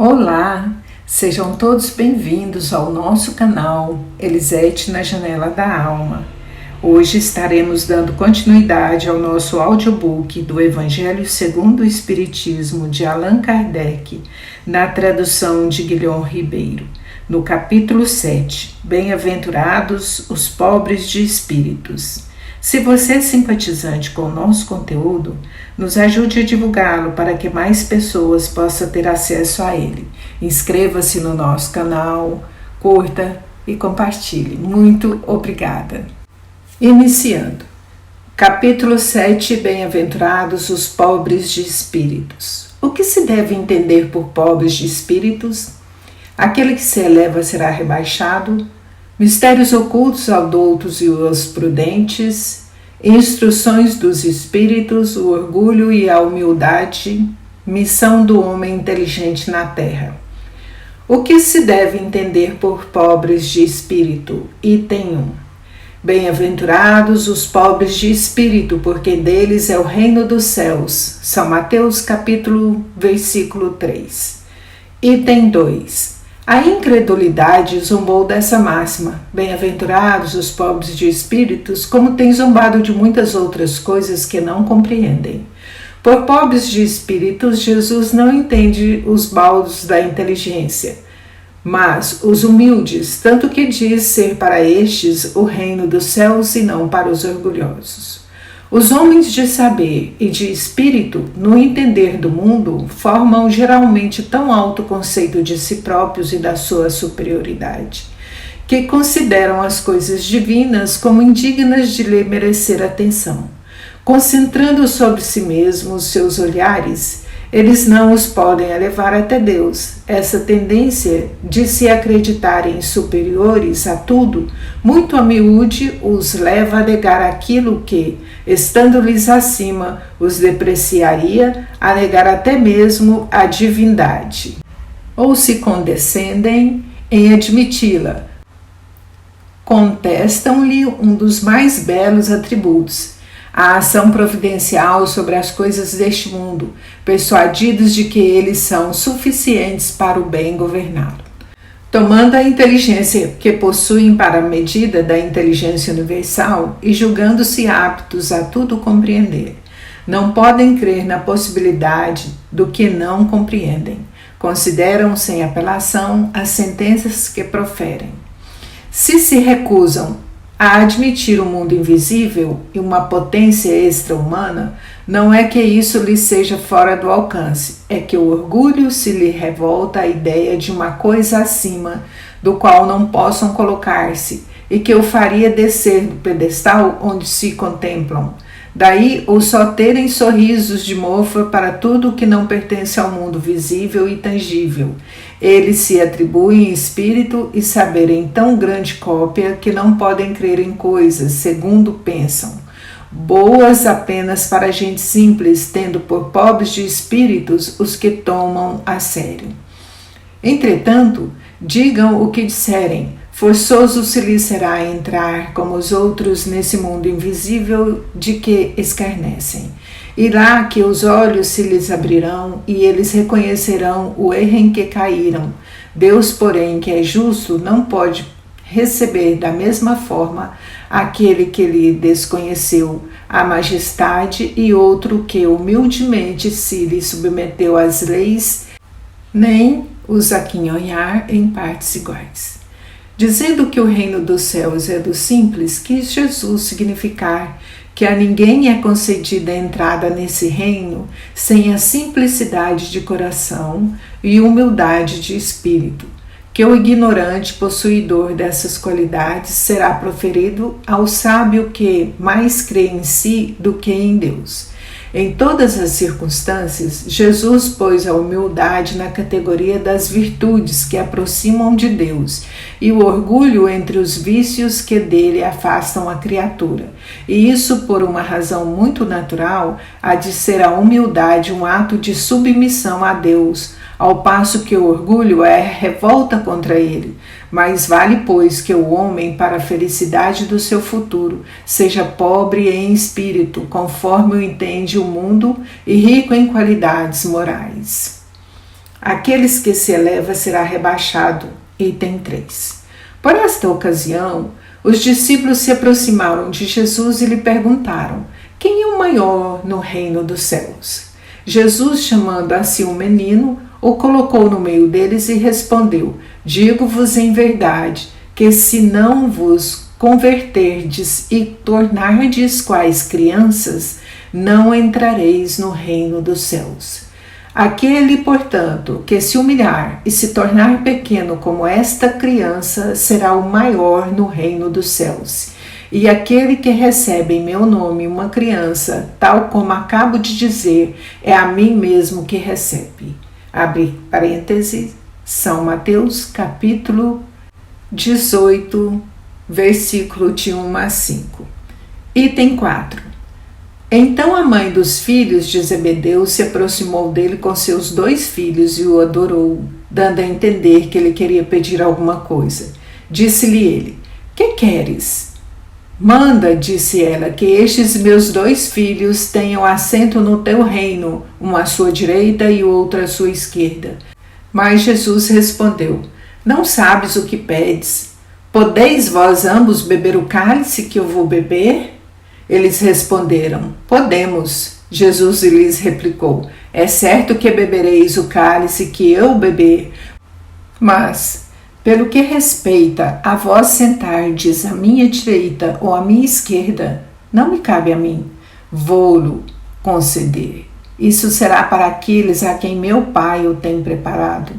Olá, sejam todos bem-vindos ao nosso canal Elisete na Janela da Alma. Hoje estaremos dando continuidade ao nosso audiobook do Evangelho segundo o Espiritismo de Allan Kardec, na tradução de Guilherme Ribeiro, no capítulo 7, Bem-aventurados os pobres de espíritos. Se você é simpatizante com o nosso conteúdo, nos ajude a divulgá-lo para que mais pessoas possam ter acesso a ele. Inscreva-se no nosso canal, curta e compartilhe. Muito obrigada. Iniciando. Capítulo 7. Bem-aventurados os pobres de espíritos. O que se deve entender por pobres de espíritos? Aquele que se eleva será rebaixado. Mistérios ocultos aos doutos e aos prudentes, instruções dos espíritos, o orgulho e a humildade, missão do homem inteligente na terra. O que se deve entender por pobres de espírito? Item 1. Bem-aventurados os pobres de espírito, porque deles é o reino dos céus. São Mateus capítulo, versículo 3. Item 2. A incredulidade zombou dessa máxima. Bem-aventurados os pobres de espíritos, como tem zombado de muitas outras coisas que não compreendem. Por pobres de espíritos, Jesus não entende os baldos da inteligência, mas os humildes, tanto que diz ser para estes o reino dos céus e não para os orgulhosos. Os homens de saber e de espírito, no entender do mundo, formam geralmente tão alto conceito de si próprios e da sua superioridade, que consideram as coisas divinas como indignas de lhe merecer atenção. Concentrando sobre si mesmos seus olhares, eles não os podem elevar até Deus. Essa tendência de se acreditarem superiores a tudo, muito a miúde, os leva a negar aquilo que, estando-lhes acima, os depreciaria, a negar até mesmo a divindade. Ou se condescendem em admiti-la, contestam-lhe um dos mais belos atributos, a ação providencial sobre as coisas deste mundo, persuadidos de que eles são suficientes para o bem governá-lo. Tomando a inteligência que possuem para a medida da inteligência universal e julgando-se aptos a tudo compreender, não podem crer na possibilidade do que não compreendem. Consideram sem apelação as sentenças que proferem. Se recusam a admitir um mundo invisível e uma potência extra-humana, não é que isso lhe seja fora do alcance, é que o orgulho se lhe revolta à ideia de uma coisa acima, do qual não possam colocar-se, e que o faria descer do pedestal onde se contemplam. Daí o só terem sorrisos de mofa para tudo que não pertence ao mundo visível e tangível. Eles se atribuem espírito e saber em tão grande cópia que não podem crer em coisas, segundo pensam, boas apenas para gente simples, tendo por pobres de espíritos os que tomam a sério. Entretanto, digam o que disserem, forçoso se lhes será entrar como os outros nesse mundo invisível de que escarnecem. Irá que os olhos se lhes abrirão e eles reconhecerão o erro em que caíram. Deus, porém, que é justo, não pode receber da mesma forma aquele que lhe desconheceu a majestade e outro que humildemente se lhe submeteu às leis, nem os aquinhoar em partes iguais. Dizendo que o reino dos céus é dos simples, quis Jesus significar que a ninguém é concedida a entrada nesse reino sem a simplicidade de coração e humildade de espírito, que o ignorante possuidor dessas qualidades será proferido ao sábio que mais crê em si do que em Deus. Em todas as circunstâncias, Jesus pôs a humildade na categoria das virtudes que aproximam de Deus e o orgulho entre os vícios que dele afastam a criatura. E isso por uma razão muito natural, há de ser a humildade um ato de submissão a Deus, ao passo que o orgulho é revolta contra ele. Mais vale, pois, que o homem, para a felicidade do seu futuro, seja pobre em espírito, conforme o entende o mundo, e rico em qualidades morais. Aqueles que se eleva será rebaixado. Item 3. Por esta ocasião, os discípulos se aproximaram de Jesus e lhe perguntaram: quem é o maior no reino dos céus? Jesus, chamando a si um menino, o colocou no meio deles e respondeu: digo-vos em verdade, que se não vos converterdes e tornardes quais crianças, não entrareis no reino dos céus. Aquele, portanto, que se humilhar e se tornar pequeno como esta criança, será o maior no reino dos céus. E aquele que recebe em meu nome uma criança, tal como acabo de dizer, é a mim mesmo que recebe. Abre parênteses, São Mateus, capítulo 18, versículo de 1 a 5. Item 4. Então a mãe dos filhos de Zebedeu se aproximou dele com seus 2 filhos e o adorou, dando a entender que ele queria pedir alguma coisa. Disse-lhe ele: que queres? Manda, disse ela, que estes meus 2 filhos tenham assento no teu reino, um à sua direita e o outro à sua esquerda. Mas Jesus respondeu: não sabes o que pedes. Podeis vós ambos beber o cálice que eu vou beber? Eles responderam: podemos. Jesus lhes replicou: é certo que bebereis o cálice que eu beber, mas, pelo que respeita a vós sentardes à minha direita ou à minha esquerda, não me cabe a mim. Vou-lo conceder. Isso será para aqueles a quem meu Pai o tem preparado.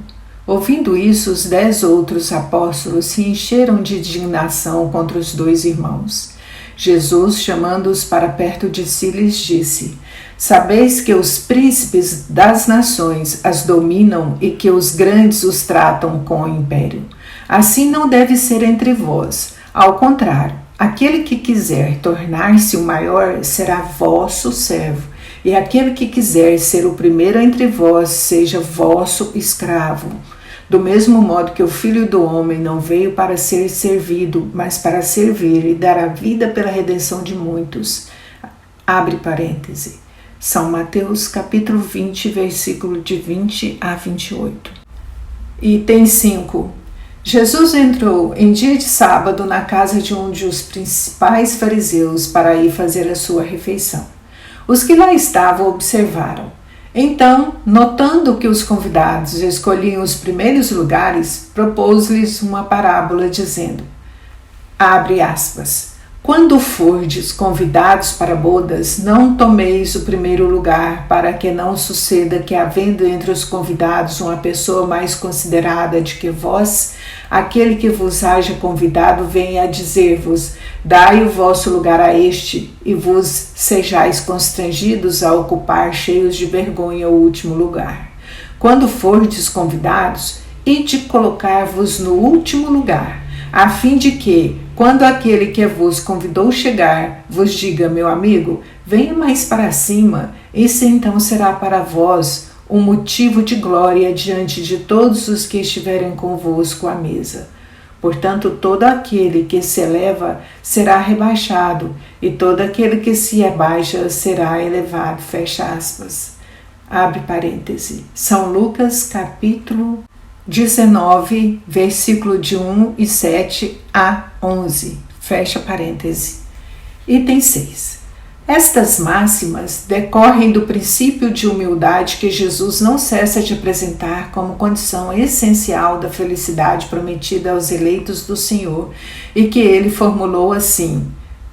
Ouvindo isso, os 10 outros apóstolos se encheram de indignação contra os 2 irmãos. Jesus, chamando-os para perto de si, lhes disse: sabeis que os príncipes das nações as dominam e que os grandes os tratam com império. Assim não deve ser entre vós. Ao contrário, aquele que quiser tornar-se o maior será vosso servo, e aquele que quiser ser o primeiro entre vós seja vosso escravo. Do mesmo modo que o Filho do Homem não veio para ser servido, mas para servir e dar a vida pela redenção de muitos. Abre parêntese. São Mateus, capítulo 20, versículo de 20 a 28. Item 5. Jesus entrou em dia de sábado na casa de um dos principais fariseus para ir fazer a sua refeição. Os que lá estavam observaram. Então, notando que os convidados escolhiam os primeiros lugares, propôs-lhes uma parábola dizendo: abre aspas, quando fordes convidados para bodas, não tomeis o primeiro lugar, para que não suceda que, havendo entre os convidados uma pessoa mais considerada de que vós, aquele que vos haja convidado venha a dizer-vos: dai o vosso lugar a este, e vos sejais constrangidos a ocupar, cheios de vergonha, o último lugar. Quando fordes convidados, ide colocar-vos no último lugar, a fim de que, quando aquele que vos convidou chegar, vos diga: meu amigo, venha mais para cima, esse então será para vós um motivo de glória diante de todos os que estiverem convosco à mesa. Portanto, todo aquele que se eleva será rebaixado, e todo aquele que se abaixa será elevado. Fecha aspas. Abre parêntese. São Lucas, capítulo 19, versículo de 1 e 7 a 11. Fecha parêntese. Item 6. Estas máximas decorrem do princípio de humildade que Jesus não cessa de apresentar como condição essencial da felicidade prometida aos eleitos do Senhor, e que ele formulou assim,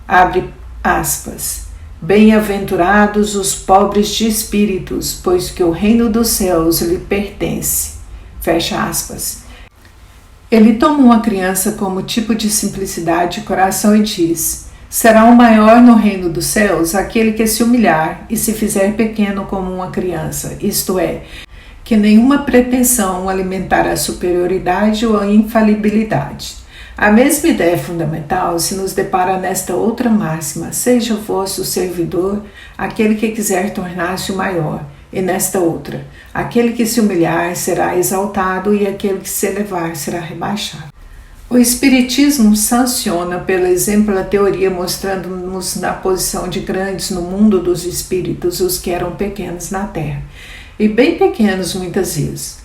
abre aspas, bem-aventurados os pobres de espíritos, pois que o reino dos céus lhe pertence. Fecha aspas. Ele toma uma criança como tipo de simplicidade de coração e diz: será o maior no reino dos céus aquele que se humilhar e se fizer pequeno como uma criança, isto é, que nenhuma pretensão alimentar a superioridade ou a infalibilidade. A mesma ideia fundamental se nos depara nesta outra máxima: seja o vosso servidor aquele que quiser tornar-se o maior, e nesta outra: aquele que se humilhar será exaltado e aquele que se elevar será rebaixado. O Espiritismo sanciona, pelo exemplo, a teoria, mostrando-nos na posição de grandes no mundo dos espíritos os que eram pequenos na terra, e bem pequenos muitas vezes.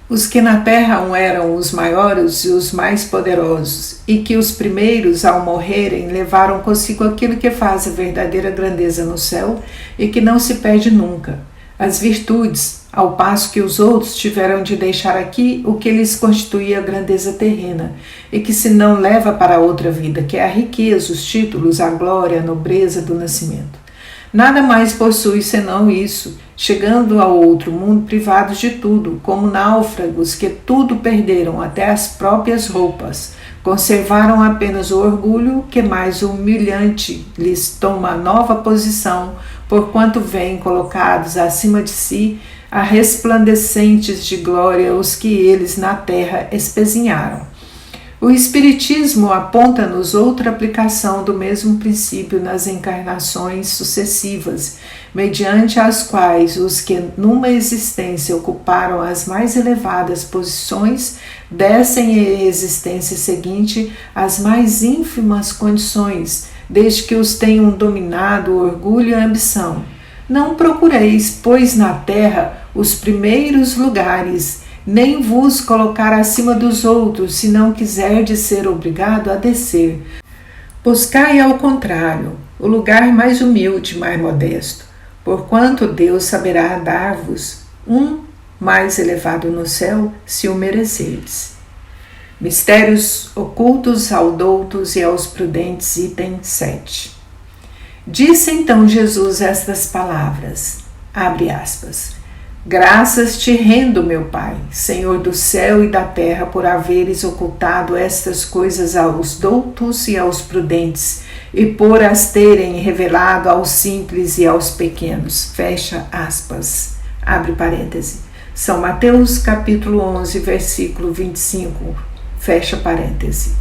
os que na terra eram os maiores e os mais poderosos, e que os primeiros, ao morrerem, levaram consigo aquilo que faz a verdadeira grandeza no céu e que não se perde nunca, as virtudes, ao passo que os outros tiveram de deixar aqui o que lhes constituía a grandeza terrena, e que se não leva para a outra vida, que é a riqueza, os títulos, a glória, a nobreza do nascimento. Nada mais possui senão isso, chegando ao outro mundo privados de tudo, como náufragos que tudo perderam, até as próprias roupas. Conservaram apenas o orgulho, que mais humilhante lhes toma nova posição, porquanto vêm colocados acima de si, a resplandecentes de glória os que eles na terra espezinharam. O Espiritismo aponta-nos outra aplicação do mesmo princípio nas encarnações sucessivas, mediante as quais os que numa existência ocuparam as mais elevadas posições descem à existência seguinte às mais ínfimas condições, desde que os tenham dominado o orgulho e a ambição. Não procureis, pois, na terra os primeiros lugares, nem vos colocar acima dos outros, se não quiserdes ser obrigado a descer. Buscai, ao contrário, o lugar mais humilde, mais modesto, porquanto Deus saberá dar-vos um mais elevado no céu, se o merecerdes. Mistérios ocultos aos doutos e aos prudentes, item 7. Disse então Jesus estas palavras, abre aspas, graças te rendo, meu Pai, Senhor do céu e da terra, por haveres ocultado estas coisas aos doutos e aos prudentes, e por as terem revelado aos simples e aos pequenos. Fecha aspas. Abre parêntese. São Mateus capítulo 11, versículo 25. Fecha parêntese.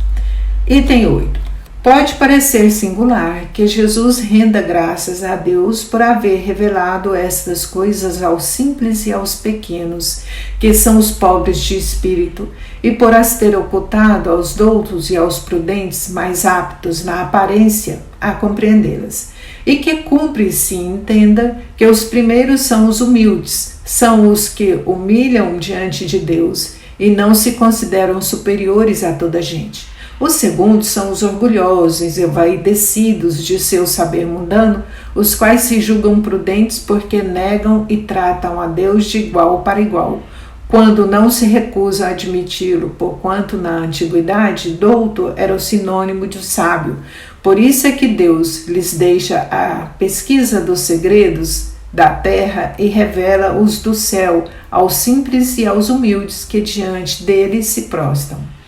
Item 8. Pode parecer singular que Jesus renda graças a Deus por haver revelado estas coisas aos simples e aos pequenos, que são os pobres de espírito, e por as ter ocultado aos doutos e aos prudentes mais aptos na aparência a compreendê-las. E que cumpre se entenda que os primeiros são os humildes, são os que humilham diante de Deus e não se consideram superiores a toda a gente. Os segundos são os orgulhosos e envaidecidos de seu saber mundano, os quais se julgam prudentes porque negam e tratam a Deus de igual para igual, quando não se recusam a admiti-lo, porquanto na antiguidade douto era o sinônimo de sábio. Por isso é que Deus lhes deixa a pesquisa dos segredos da terra e revela os do céu aos simples e aos humildes que diante dele se prostram.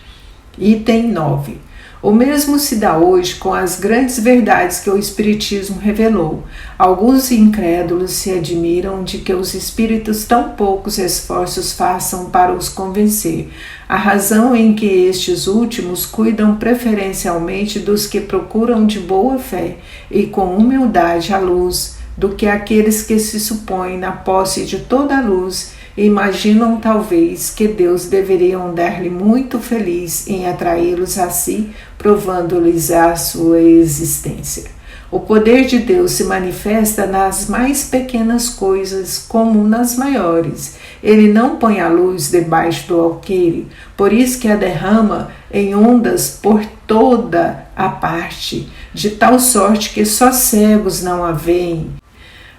Item 9. O mesmo se dá hoje com as grandes verdades que o Espiritismo revelou. Alguns incrédulos se admiram de que os espíritos tão poucos esforços façam para os convencer, a razão em que estes últimos cuidam preferencialmente dos que procuram de boa fé e com humildade a luz, do que aqueles que se supõem na posse de toda a luz e imaginam talvez que Deus deveriam dar-lhe muito feliz em atraí-los a si, provando-lhes a sua existência. O poder de Deus se manifesta nas mais pequenas coisas como nas maiores. Ele não põe a luz debaixo do alqueire, por isso que a derrama em ondas por toda a parte, de tal sorte que só cegos não a veem.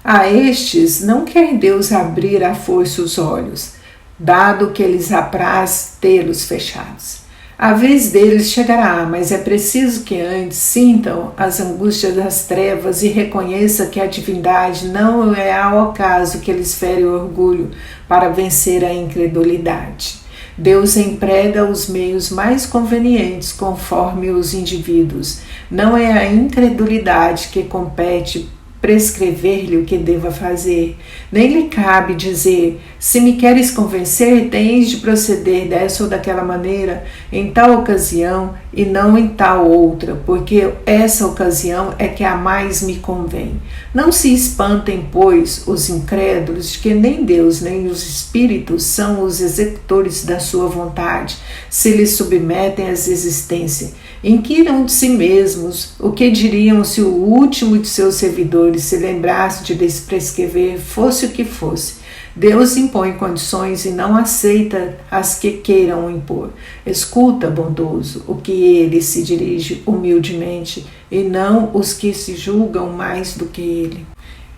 A estes não quer Deus abrir à força os olhos, dado que lhes apraz tê-los fechados. A vez deles chegará, mas é preciso que antes sintam as angústias das trevas e reconheçam que a divindade não é ao acaso que lhes fere o orgulho para vencer a incredulidade. Deus emprega os meios mais convenientes conforme os indivíduos. Não é a incredulidade que compete prescrever-lhe o que deva fazer, nem lhe cabe dizer, se me queres convencer, tens de proceder dessa ou daquela maneira, em tal ocasião e não em tal outra, porque essa ocasião é que a mais me convém. Não se espantem, pois, os incrédulos, de que nem Deus nem os espíritos são os executores da sua vontade, se lhes submetem às existências. Inquiram de si mesmos o que diriam se o último de seus servidores se lembrasse de lhes prescrever, fosse o que fosse. Deus impõe condições e não aceita as que queiram impor. Escuta, bondoso, o que ele se dirige humildemente e não os que se julgam mais do que ele.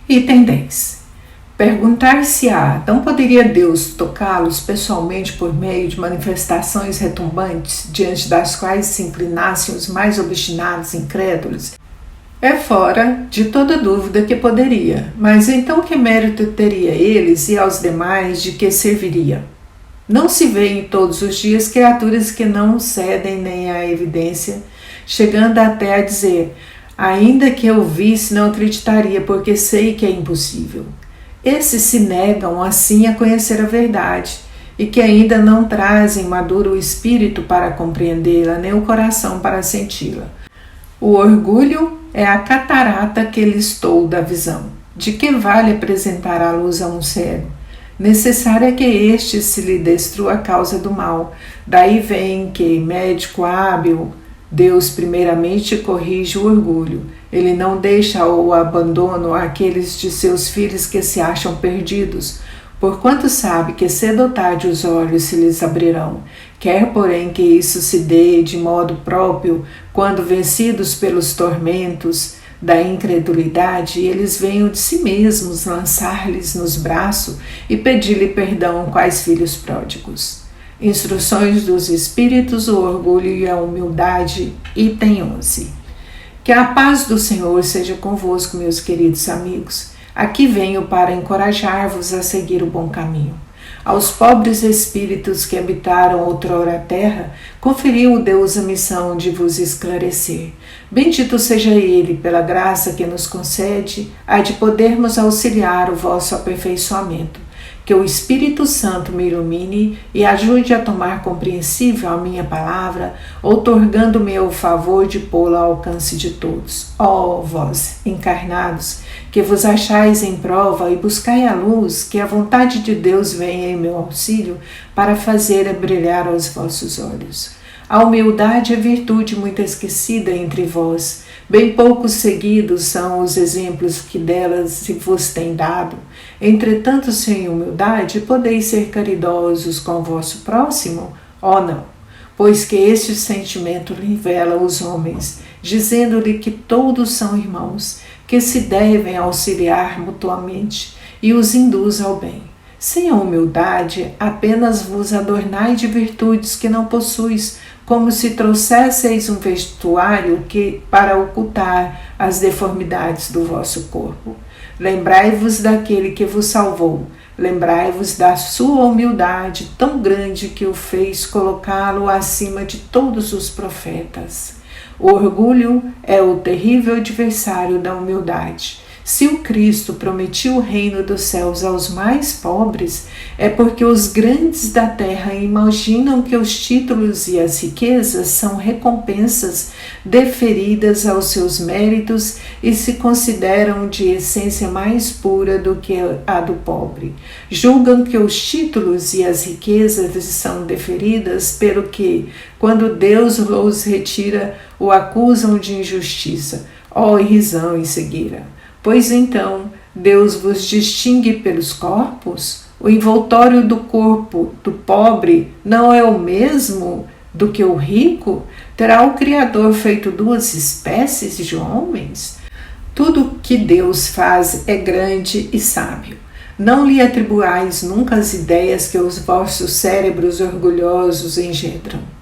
Item 10. Perguntar-se-á, não poderia Deus tocá-los pessoalmente por meio de manifestações retumbantes, diante das quais se inclinassem os mais obstinados e incrédulos? É fora de toda dúvida que poderia, mas então que mérito teria eles e aos demais, de que serviria? Não se vêem todos os dias criaturas que não cedem nem à evidência, chegando até a dizer, ainda que eu visse não acreditaria, porque sei que é impossível. Esses se negam assim a conhecer a verdade, e que ainda não trazem maduro o espírito para compreendê-la, nem o coração para senti-la. O orgulho é a catarata que lhes tolda a visão. De que vale apresentar a luz a um cego? Necessário é que este se lhe destrua a causa do mal. Daí vem que, médico hábil, Deus primeiramente corrige o orgulho. Ele não deixa o abandono àqueles de seus filhos que se acham perdidos, porquanto sabe que cedo ou tarde os olhos se lhes abrirão. Quer, porém, que isso se dê de modo próprio, quando vencidos pelos tormentos da incredulidade, eles venham de si mesmos lançar-lhes nos braços e pedir-lhe perdão, quais filhos pródigos. Instruções dos Espíritos, o orgulho e a humildade, item 11. Que a paz do Senhor seja convosco, meus queridos amigos. Aqui venho para encorajar-vos a seguir o bom caminho. Aos pobres espíritos que habitaram outrora a terra, conferiu Deus a missão de vos esclarecer. Bendito seja Ele, pela graça que nos concede, a de podermos auxiliar o vosso aperfeiçoamento. Que o Espírito Santo me ilumine e ajude a tomar compreensível a minha palavra, outorgando-me o favor de pô-la ao alcance de todos. Ó vós, encarnados, que vos achais em prova e buscai a luz, que a vontade de Deus venha em meu auxílio para fazer brilhar os vossos olhos. A humildade é virtude muito esquecida entre vós. Bem poucos seguidos são os exemplos que delas se vos tem dado. Entretanto, sem humildade, podeis ser caridosos com o vosso próximo? Oh, não! Pois que este sentimento revela os homens, dizendo-lhe que todos são irmãos, que se devem auxiliar mutuamente e os induz ao bem. Sem a humildade, apenas vos adornai de virtudes que não possuis, como se trouxesseis um vestuário para ocultar as deformidades do vosso corpo. Lembrai-vos daquele que vos salvou. Lembrai-vos da sua humildade tão grande que o fez colocá-lo acima de todos os profetas. O orgulho é o terrível adversário da humildade. Se o Cristo prometiu o reino dos céus aos mais pobres, é porque os grandes da terra imaginam que os títulos e as riquezas são recompensas deferidas aos seus méritos e se consideram de essência mais pura do que a do pobre. Julgam que os títulos e as riquezas são deferidas pelo que, quando Deus os retira, o acusam de injustiça. Ó irrisão e cegueira! Pois então, Deus vos distingue pelos corpos? O envoltório do corpo do pobre não é o mesmo do que o rico? Terá o Criador feito duas espécies de homens? Tudo que Deus faz é grande e sábio. Não lhe atribuais nunca as ideias que os vossos cérebros orgulhosos engendram.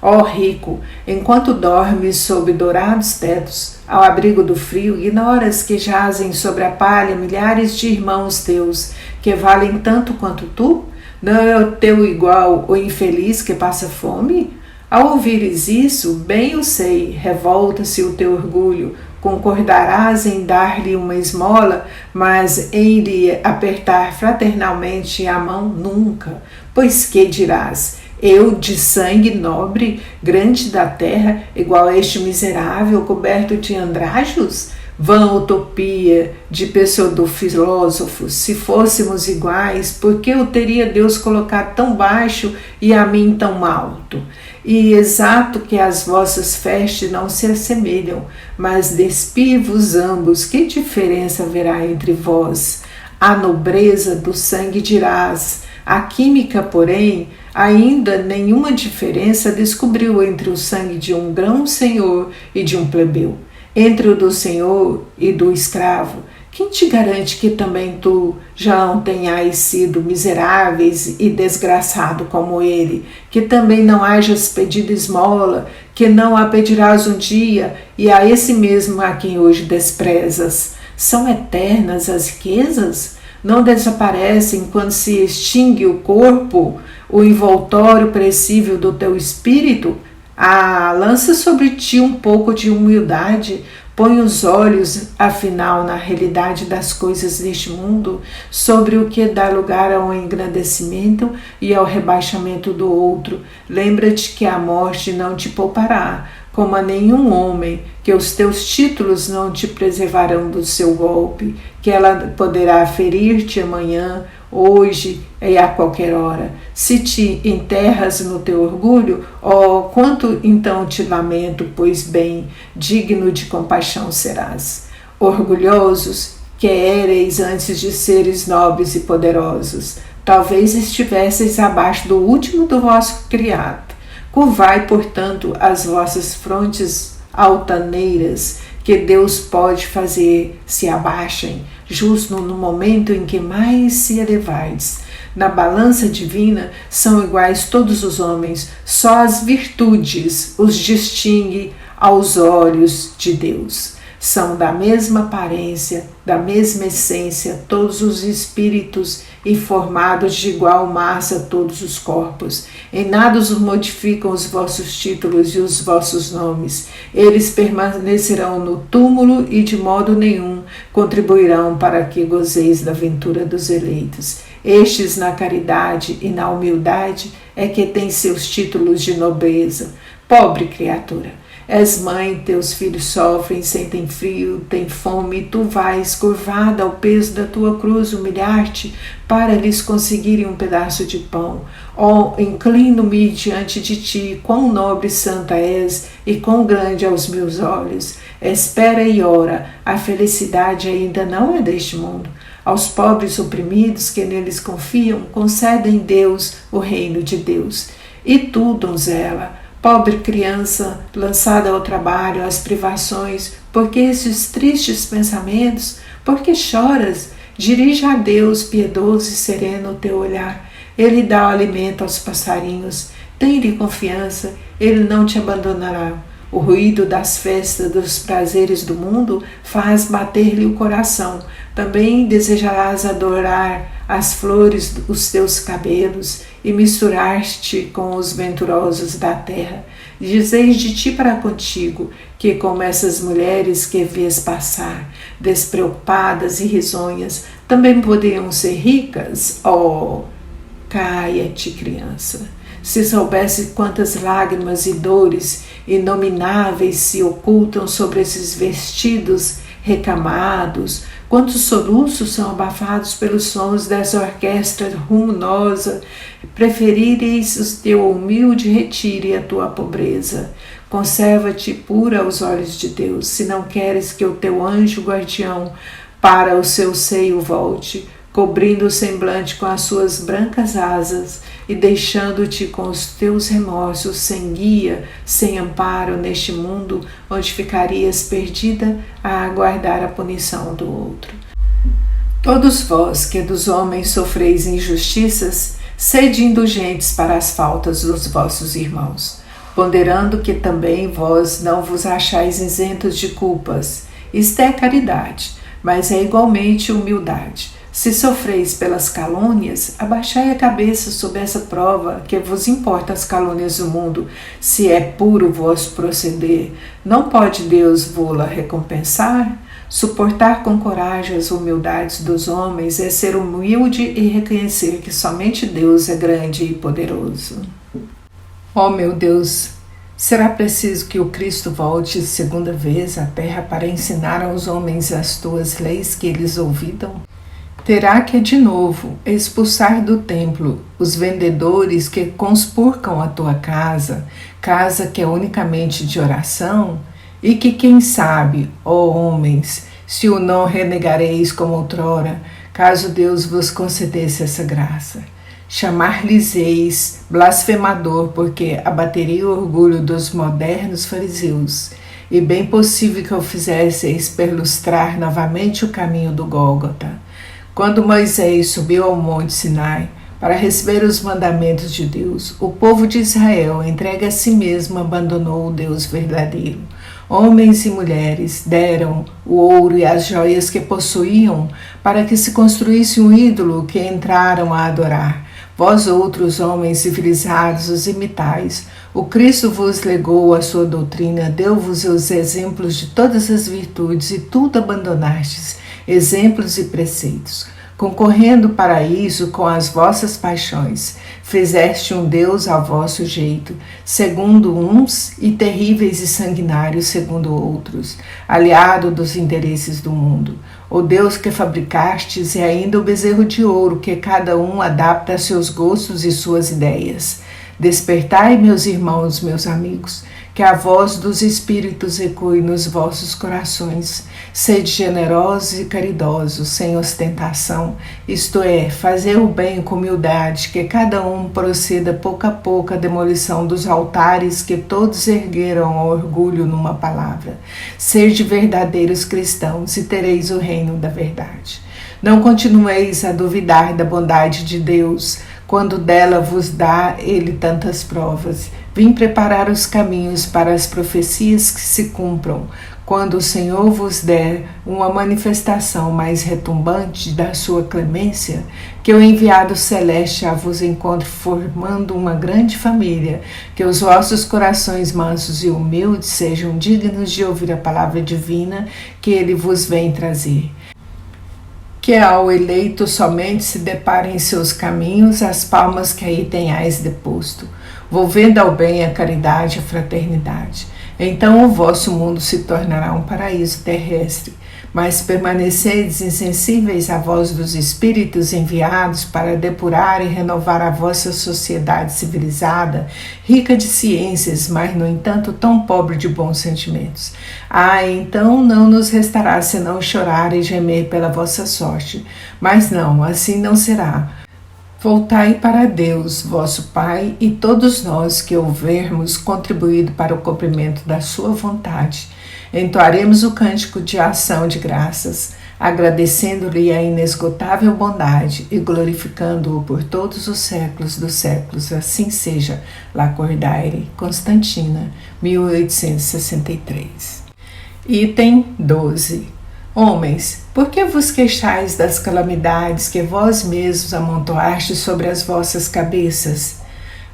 Ó rico, enquanto dormes sob dourados tetos, ao abrigo do frio, ignoras que jazem sobre a palha milhares de irmãos teus, que valem tanto quanto tu? Não é o teu igual o infeliz que passa fome? Ao ouvires isso, bem o sei, revolta-se o teu orgulho, concordarás em dar-lhe uma esmola, mas em lhe apertar fraternalmente a mão nunca, pois que dirás? Eu, de sangue nobre, grande da terra, igual a este miserável coberto de andrajos? Vã utopia de pseudo-filósofos, se fôssemos iguais, por que o teria Deus colocado tão baixo e a mim tão alto? E exato que as vossas festes não se assemelham, mas despi-vos ambos, que diferença haverá entre vós? a nobreza do sangue dirás. A química, porém, ainda nenhuma diferença descobriu entre o sangue de um grão-senhor e de um plebeu, entre o do senhor e do escravo. Quem te garante que também tu já não tenhas sido miseráveis e desgraçado como ele, que também não hajas pedido esmola, que não a pedirás um dia, e a esse mesmo a quem hoje desprezas? São eternas as riquezas? Não desaparecem quando se extingue o corpo, o envoltório perecível do teu espírito? Lança sobre ti um pouco de humildade. Põe os olhos, afinal, na realidade das coisas deste mundo, sobre o que dá lugar ao engrandecimento e ao rebaixamento do outro. Lembra-te que a morte não te poupará, como a nenhum homem, que os teus títulos não te preservarão do seu golpe, que ela poderá ferir-te amanhã, hoje e a qualquer hora. Se te enterras no teu orgulho, quanto então te lamento, pois bem, digno de compaixão serás. Orgulhosos que éreis antes de seres nobres e poderosos, talvez estivesseis abaixo do último do vosso criado. Curvai, portanto, as vossas frontes altaneiras, que Deus pode fazer se abaixem, justo no momento em que mais se elevais. Na balança divina são iguais todos os homens, só as virtudes os distingue aos olhos de Deus. São da mesma aparência, da mesma essência, todos os espíritos e formados de igual massa todos os corpos. Em nada os modificam os vossos títulos e os vossos nomes. Eles permanecerão no túmulo e de modo nenhum contribuirão para que gozeis da ventura dos eleitos. Estes, na caridade e na humildade, é que têm seus títulos de nobreza. Pobre criatura! És mãe, teus filhos sofrem, sentem frio, têm fome, e tu vais, curvada ao peso da tua cruz, humilhar-te para lhes conseguirem um pedaço de pão. Inclino-me diante de ti, quão nobre e santa és, e quão grande aos meus olhos. Espera e ora, a felicidade ainda não é deste mundo. Aos pobres oprimidos que neles confiam, concedem Deus o reino de Deus. E tu, donzela, pobre criança, lançada ao trabalho, às privações, porque esses tristes pensamentos? Porque choras? Dirija a Deus, piedoso e sereno, o teu olhar. Ele dá o alimento aos passarinhos. Tem-lhe confiança, ele não te abandonará. O ruído das festas, dos prazeres do mundo, faz bater-lhe o coração. Também desejarás adorar as flores dos teus cabelos e misturar-te com os venturosos da terra. Dizeis de ti para contigo, que como essas mulheres que vês passar, despreocupadas e risonhas, também poderiam ser ricas? Caia-te, criança! Se soubesse quantas lágrimas e dores inomináveis se ocultam sobre esses vestidos recamados, quantos soluços são abafados pelos sons dessa orquestra rumorosa, preferireis o teu humilde retiro e a tua pobreza. Conserva-te pura aos olhos de Deus, se não queres que o teu anjo guardião para o seu seio volte, cobrindo o semblante com as suas brancas asas e deixando-te com os teus remorsos sem guia, sem amparo neste mundo onde ficarias perdida a aguardar a punição do outro. Todos vós que dos homens sofreis injustiças, sede indulgentes para as faltas dos vossos irmãos, ponderando que também vós não vos achais isentos de culpas. Isto é caridade, mas é igualmente humildade. Se sofreis pelas calúnias, abaixai a cabeça sob essa prova, que vos importa as calúnias do mundo, se é puro o vosso proceder. Não pode Deus vô-la recompensar? Suportar com coragem as humildades dos homens é ser humilde e reconhecer que somente Deus é grande e poderoso. Meu Deus, será preciso que o Cristo volte segunda vez à terra para ensinar aos homens as tuas leis que eles ouvidam? Terá que de novo expulsar do templo os vendedores que conspurcam a tua casa, casa que é unicamente de oração, e que quem sabe, ó homens, se o não renegareis como outrora, caso Deus vos concedesse essa graça. Chamar-lhes-eis blasfemador, porque abateria o orgulho dos modernos fariseus, e bem possível que o fizesseis perlustrar novamente o caminho do Gólgota. Quando Moisés subiu ao monte Sinai para receber os mandamentos de Deus, o povo de Israel, entregue a si mesmo, abandonou o Deus verdadeiro. Homens e mulheres deram o ouro e as joias que possuíam para que se construísse um ídolo que entraram a adorar. Vós outros, homens civilizados, os imitais. O Cristo vos legou a sua doutrina, deu-vos os exemplos de todas as virtudes e tudo abandonastes, exemplos e preceitos. Concorrendo para isso com as vossas paixões, fizeste um Deus ao vosso jeito, segundo uns, e terríveis e sanguinários segundo outros, aliado dos interesses do mundo. O Deus que fabricastes é ainda o bezerro de ouro que cada um adapta a seus gostos e suas ideias. Despertai, meus irmãos, meus amigos, que a voz dos Espíritos ecoe nos vossos corações. Sede generosos e caridosos, sem ostentação, isto é, fazer o bem com humildade, que cada um proceda pouco a pouco à demolição dos altares que todos ergueram ao orgulho numa palavra. Sede verdadeiros cristãos e tereis o reino da verdade. Não continueis a duvidar da bondade de Deus, quando dela vos dá ele tantas provas. Vim preparar os caminhos para as profecias que se cumpram, quando o Senhor vos der uma manifestação mais retumbante da sua clemência, que o enviado celeste a vos encontre formando uma grande família, que os vossos corações mansos e humildes sejam dignos de ouvir a palavra divina que ele vos vem trazer. Que ao eleito somente se deparem em seus caminhos as palmas que aí tenhais deposto, volvendo ao bem a caridade e a fraternidade. Então o vosso mundo se tornará um paraíso terrestre, mas permaneceis insensíveis à voz dos Espíritos enviados para depurar e renovar a vossa sociedade civilizada, rica de ciências, mas no entanto tão pobre de bons sentimentos. Então não nos restará senão chorar e gemer pela vossa sorte, mas não, assim não será. Voltai para Deus, vosso Pai, e todos nós que houvermos contribuído para o cumprimento da sua vontade, entoaremos o cântico de ação de graças, agradecendo-lhe a inesgotável bondade e glorificando-o por todos os séculos dos séculos. Assim seja. Lacordaire, Constantina, 1863. Item 12. Homens, por que vos queixais das calamidades que vós mesmos amontoastes sobre as vossas cabeças?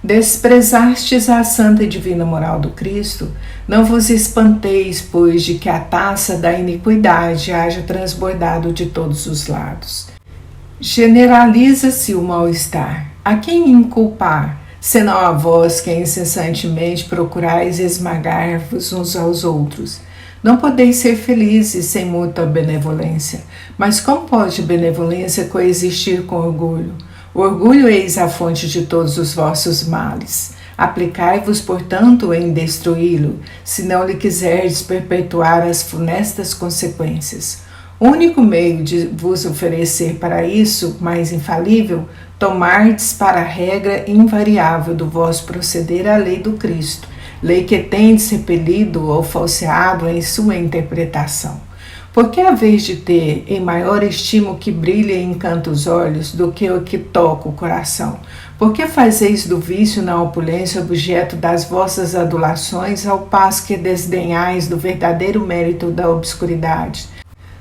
Desprezastes a santa e divina moral do Cristo? Não vos espanteis, pois, de que a taça da iniquidade haja transbordado de todos os lados. Generaliza-se o mal-estar. A quem inculpar, senão a vós que incessantemente procurais esmagar-vos uns aos outros? Não podeis ser felizes sem muita benevolência. Mas como pode benevolência coexistir com orgulho? O orgulho eis a fonte de todos os vossos males. Aplicai-vos, portanto, em destruí-lo, se não lhe quiserdes perpetuar as funestas consequências. O único meio de vos oferecer para isso, mais infalível, tomardes para a regra invariável do vosso proceder a lei do Cristo, lei que tendes repelido ou falseado em sua interpretação. Porque a vez de ter em maior estima o que brilha e encanta os olhos do que o que toca o coração? Porque fazeis do vício na opulência objeto das vossas adulações, ao passo que desdenhais do verdadeiro mérito da obscuridade?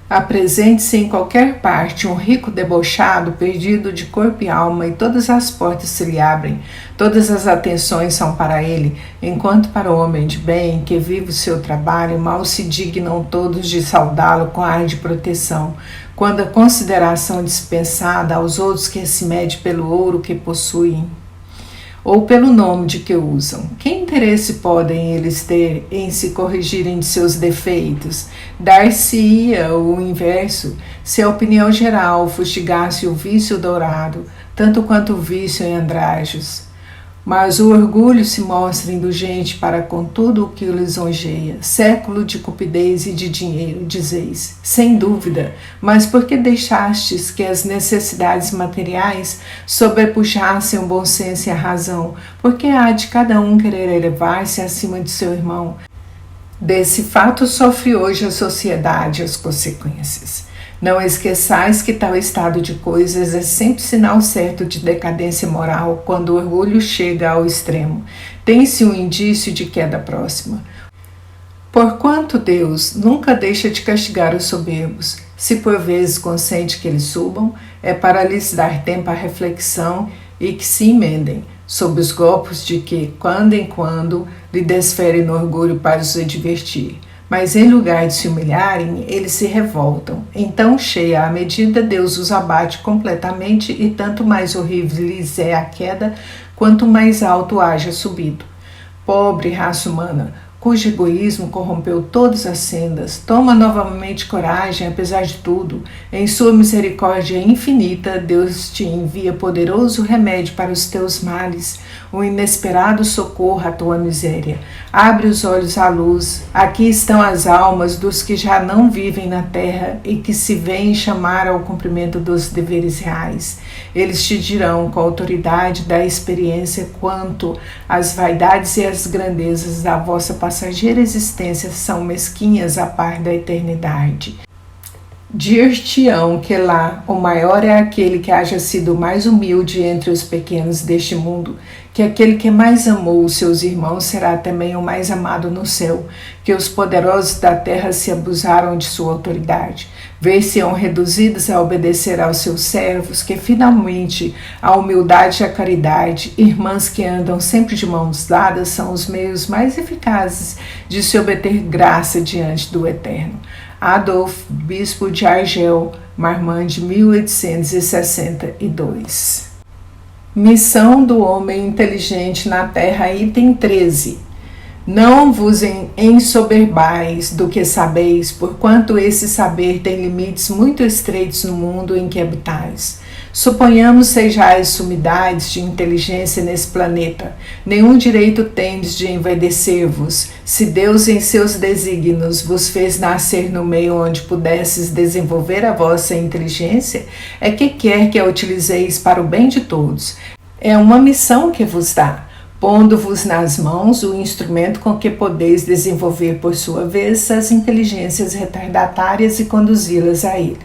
Apresente-se em qualquer parte um rico debochado, perdido de corpo e alma, e todas as portas se lhe abrem, todas as atenções são para ele, enquanto para o homem de bem, que vive o seu trabalho, mal se dignam todos de saudá-lo com ar de proteção, quando a consideração dispensada aos outros que se mede pelo ouro que possuem, ou pelo nome de que usam. Que interesse podem eles ter em se corrigirem de seus defeitos? Dar-se-ia o inverso, se a opinião geral fustigasse o vício dourado, tanto quanto o vício em andrajos. Mas o orgulho se mostra indulgente para com tudo o que o lisonjeia. Século de cupidez e de dinheiro, dizeis. Sem dúvida, mas por que deixastes que as necessidades materiais sobrepuxassem o bom senso e a razão? Porque há de cada um querer elevar-se acima de seu irmão. Desse fato sofre hoje a sociedade as consequências. Não esqueçais que tal estado de coisas é sempre sinal certo de decadência moral quando o orgulho chega ao extremo. Tem-se um indício de queda próxima. Porquanto Deus nunca deixa de castigar os soberbos, se por vezes consente que eles subam, é para lhes dar tempo à reflexão e que se emendem, sob os golpes de que, quando em quando, lhe desferem no orgulho para os advertir. Mas em lugar de se humilharem, eles se revoltam. Então, cheia à medida, Deus os abate completamente e tanto mais horrível lhes é a queda, quanto mais alto haja subido. Pobre raça humana, cujo egoísmo corrompeu todas as sendas, toma novamente coragem, apesar de tudo. Em sua misericórdia infinita, Deus te envia poderoso remédio para os teus males, um inesperado socorro à tua miséria. Abre os olhos à luz. Aqui estão as almas dos que já não vivem na terra e que se veem chamar ao cumprimento dos deveres reais. Eles te dirão com a autoridade da experiência quanto às vaidades e as grandezas da vossa passageira existência são mesquinhas a par da eternidade. Dir-te-ão que lá o maior é aquele que haja sido mais humilde entre os pequenos deste mundo, que aquele que mais amou os seus irmãos será também o mais amado no céu, que os poderosos da terra se abusaram de sua autoridade. Ver-se-ão reduzidos a obedecer aos seus servos, que finalmente a humildade e a caridade, irmãs que andam sempre de mãos dadas, são os meios mais eficazes de se obter graça diante do Eterno. Adolf, bispo de Argel, Marmande, 1862. Missão do homem inteligente na terra, item 13. Não vos ensoberbais do que sabeis, porquanto esse saber tem limites muito estreitos no mundo em que habitais. Suponhamos sejais sumidades de inteligência nesse planeta. Nenhum direito tendes de envaidecer-vos. Se Deus em seus desígnios vos fez nascer no meio onde pudesses desenvolver a vossa inteligência, é que quer que a utilizeis para o bem de todos. É uma missão que vos dá, pondo-vos nas mãos o instrumento com que podeis desenvolver por sua vez as inteligências retardatárias e conduzi-las a ele.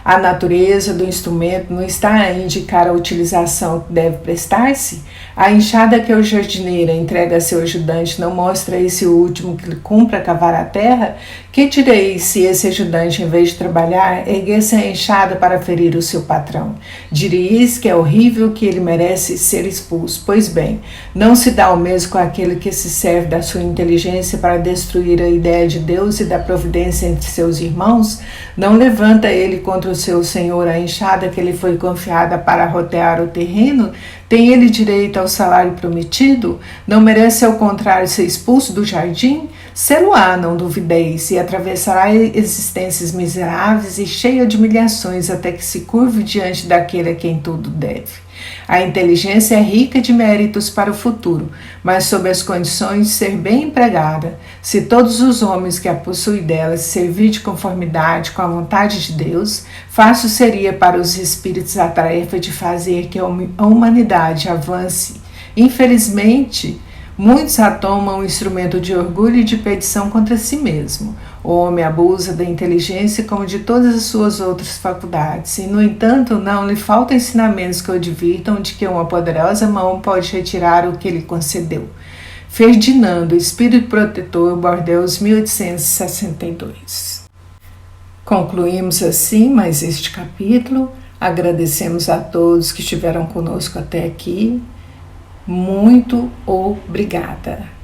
A natureza do instrumento não está a indicar a utilização que deve prestar-se? A enxada que o jardineiro entrega a seu ajudante não mostra a esse último que lhe cumpra cavar a terra? Que direis se esse ajudante, em vez de trabalhar, erguesse a enxada para ferir o seu patrão? Diríeis que é horrível, que ele merece ser expulso. Pois bem, não se dá o mesmo com aquele que se serve da sua inteligência para destruir a ideia de Deus e da providência entre seus irmãos? Não levanta ele contra o seu senhor a enxada que lhe foi confiada para rotear o terreno? Tem ele direito ao salário prometido? Não merece, ao contrário, ser expulso do jardim? Sê-lo-á, não duvideis, e atravessará existências miseráveis e cheia de humilhações até que se curve diante daquele a quem tudo deve. A inteligência é rica de méritos para o futuro, mas sob as condições de ser bem empregada. Se todos os homens que a possuem dela se servir de conformidade com a vontade de Deus, fácil seria para os espíritos a tarefa de fazer que a humanidade avance. Infelizmente, muitos a tomam um instrumento de orgulho e de petição contra si mesmo. O homem abusa da inteligência como de todas as suas outras faculdades, e, no entanto, não lhe faltam ensinamentos que o advirtam de que uma poderosa mão pode retirar o que lhe concedeu. Ferdinando, Espírito Protetor, Bordeaux, 1862. Concluímos assim mais este capítulo. Agradecemos a todos que estiveram conosco até aqui. Muito obrigada.